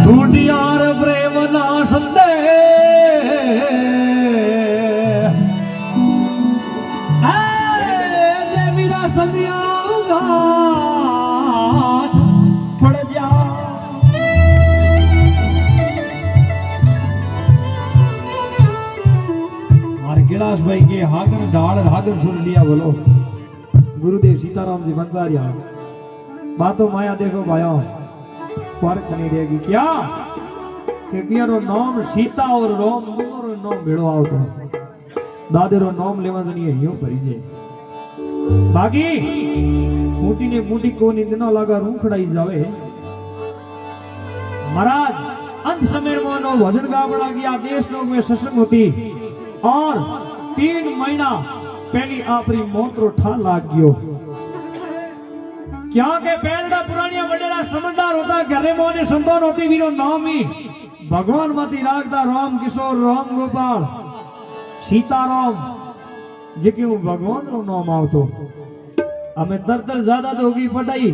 ઢૂંઢિયાર પ્રેમના સંદે દેવીના સંધિયા ગાંઠ પડ્યા मारे कैलाश भाई के हागन ढाल हागन सुन लिया बोलो गुरुदेव सीताराम जी बंसारिया बातों माया देखो भाइयों फर्क नहीं रहेगी क्या कि पियारो नाम सीता और रोम दोनों नाम भेड़ो आवतो दादेरो नाम लेवा जनी ह्यो भरी जे बाकी मोटी ने मोटी कोनी दिनो लागा रूखड़ाई जावे महाराज अंत समय मोनो भजन गावड़ा गया देश लोग में सत्संग होती और 3 महीना पहली आपरी मोतरो ठा लाग गयो क्या के पेलड़ा पुरानिया वडेरा समझदार होता घरे मोने संतोन होती वीरो नाम ही भगवान माती रागदा राम किशोर राम गोपाल सीताराम जेके वो भगवान रो नाम आवतो हमें दर ज्यादा तो होगी पटाई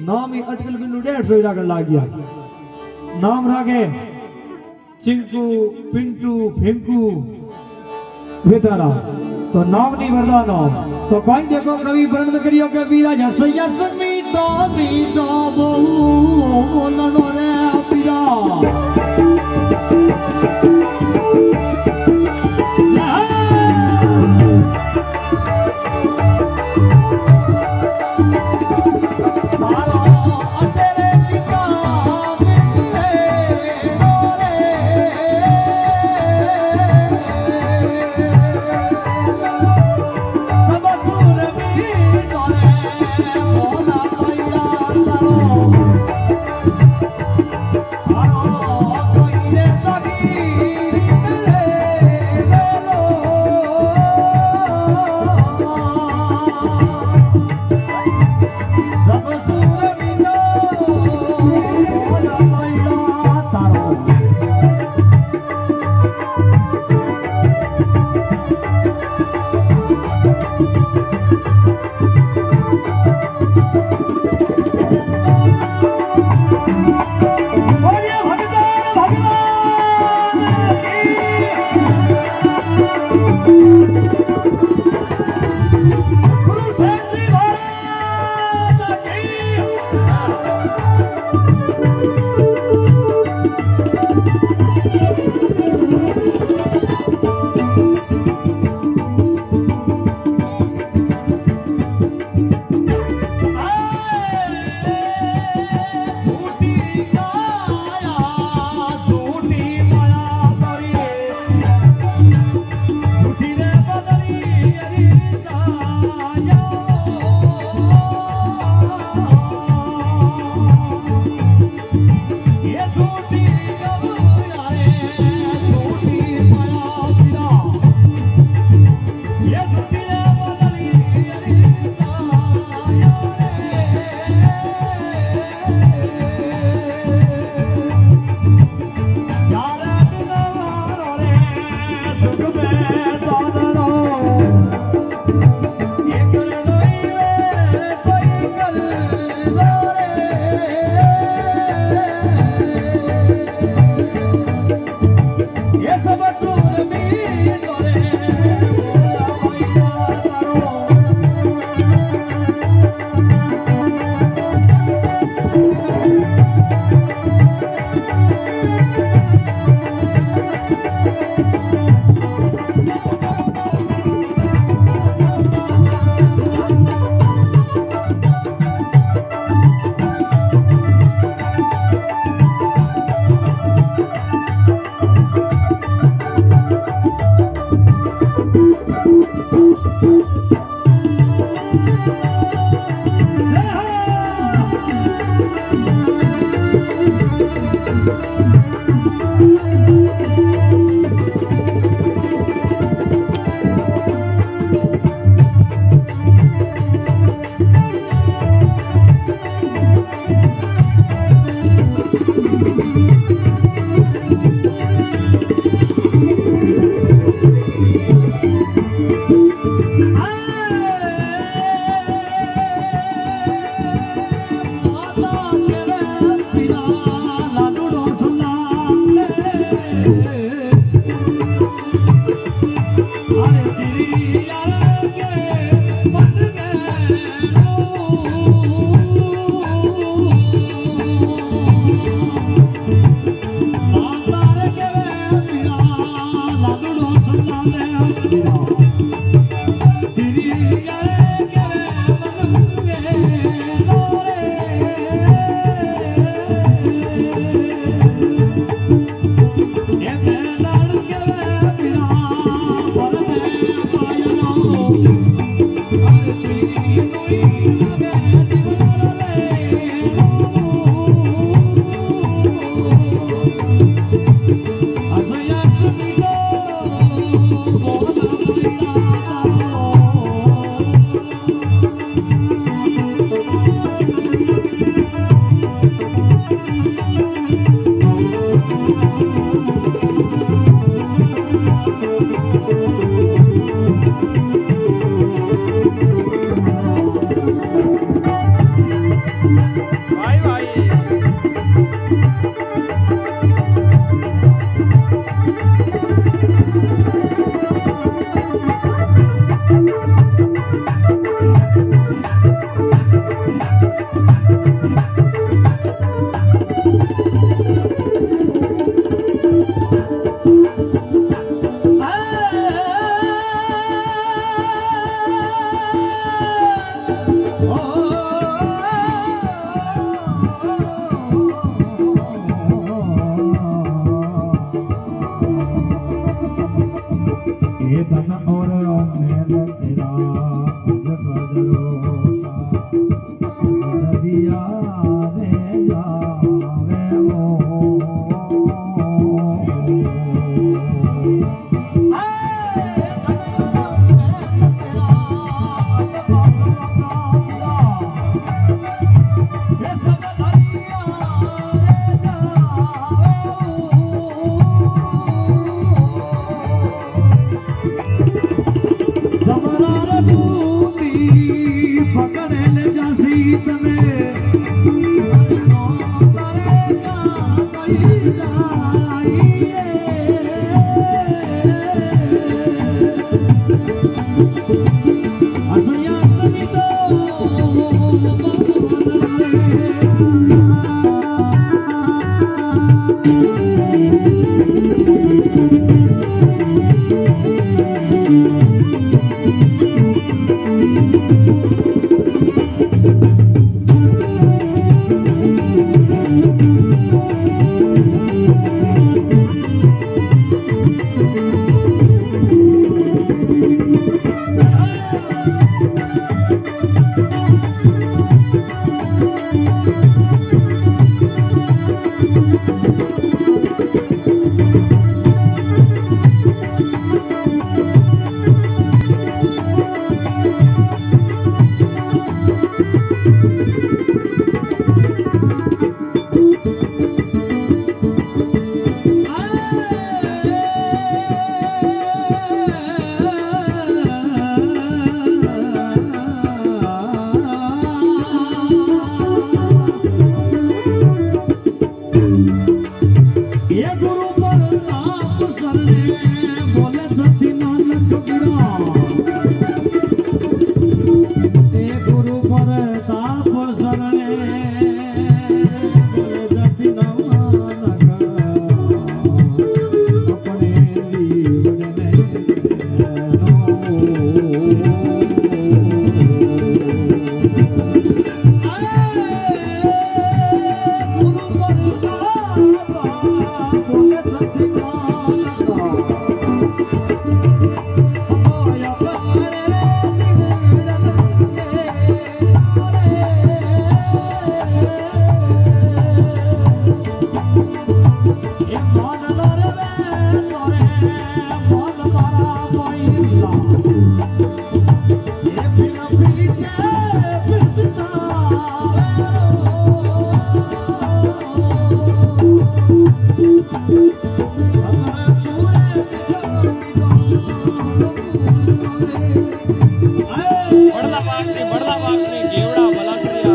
नाम ही अटकल बिंदु 150 लागण लाग गया नाम रागे चिंकू पिंटू फेंकू बेटारा तो नाम नहीं भरदा नाम तो कौन देखो कवि वर्णन करियो के वीरा जस यस मीठो मीठो बोलनो रे पीरा બળદા બાપની કેવડા બલાસરિયા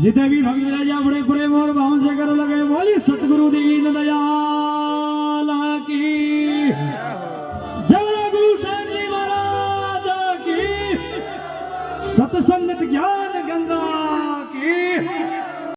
जिते भी भक्त राजा बड़े प्रेम और भाव से कर लगे बोली सतगुरु दीन दयाल की जय गुरु साहब जी महाराज की सत्संग